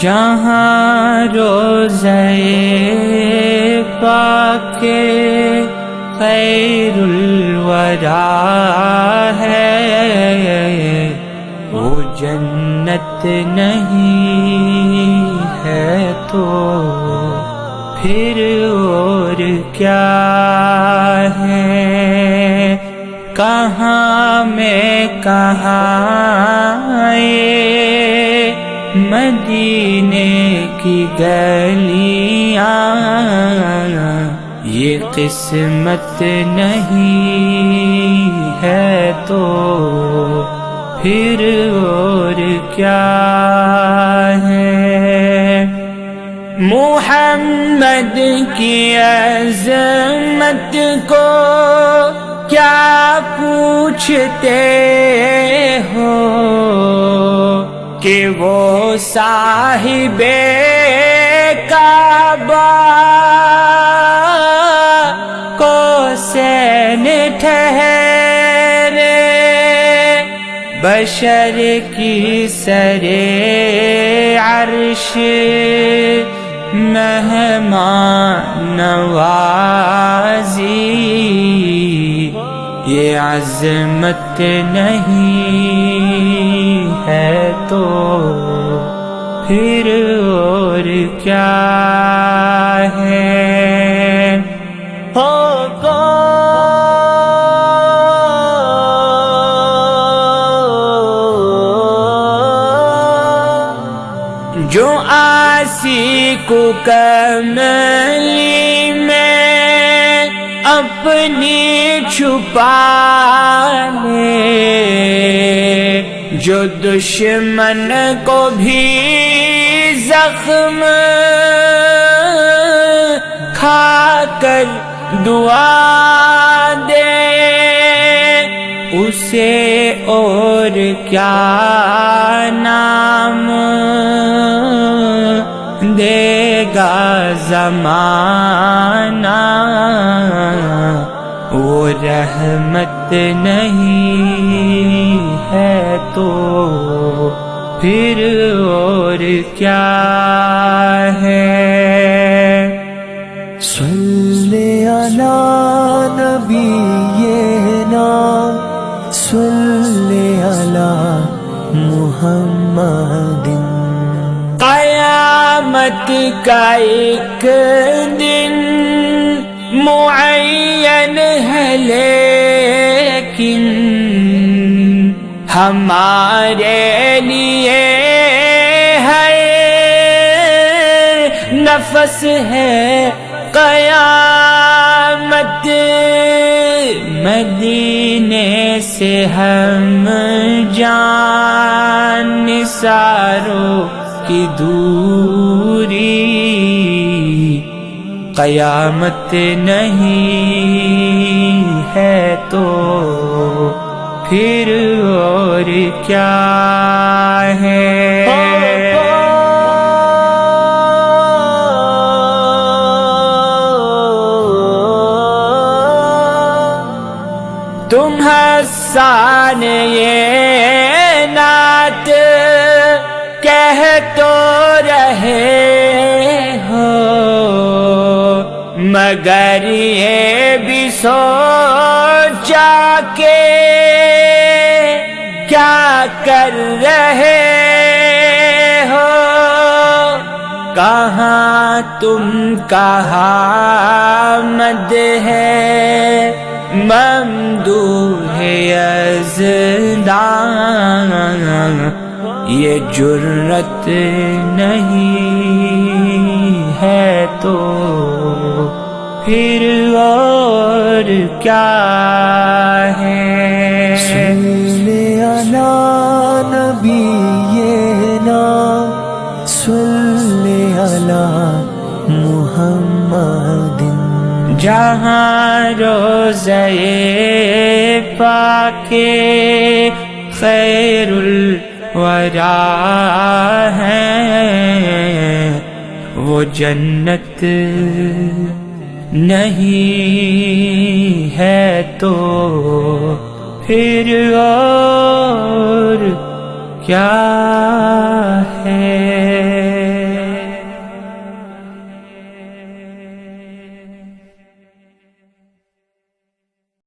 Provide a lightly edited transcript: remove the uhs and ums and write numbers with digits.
جہاں روزہ پاک خیر الورا ہے، وہ جنت نہیں ہے تو پھر اور کیا ہے؟ کہاں میں کہاں یہ مدینے کی گلیاں، یہ قسمت نہیں ہے تو پھر اور کیا ہے؟ محمد کی عظمت کو کیا پوچھتے ہو کہ وہ صاحب کعبہ قوسین ٹھہرے، بشر کی سرے عرش مہمان نوازی، یہ عظمت نہیں ہے تو پھر اور کیا ہے؟ جو آسی کو کملی میں اپنی چھپا لے، جو دشمن کو بھی زخم کھا کر دعا دے، اسے اور کیا نام دے گا زمانہ؟ وہ رحمت نہیں ہے تو پھر اور کیا ہے؟ صلی علی نبینا صلی علی محمد۔ قیامت کا ایک دن معین ہے لیکن ہمارے لیے ہر نفس ہے قیامت، مدینے سے ہم جان نثاروں کی دوری، قیامت نہیں ہے تو پھر اور کیا ہے؟ تم حسان یہ نعت کہہ تو رہے ہو، مگر یہ بھی سوچا کہ کیا کر رہے ہو؟ کہاں تم کہاں مد ہے ممدوح یزدان، یہ جرت نہیں ہے تو پھر اور کیا ہے؟ صلی علی نبینا صلی علی محمد جہاں روزے پاک خیر الورا ہے وہ جنت نہیں ہے تو پھر اور کیا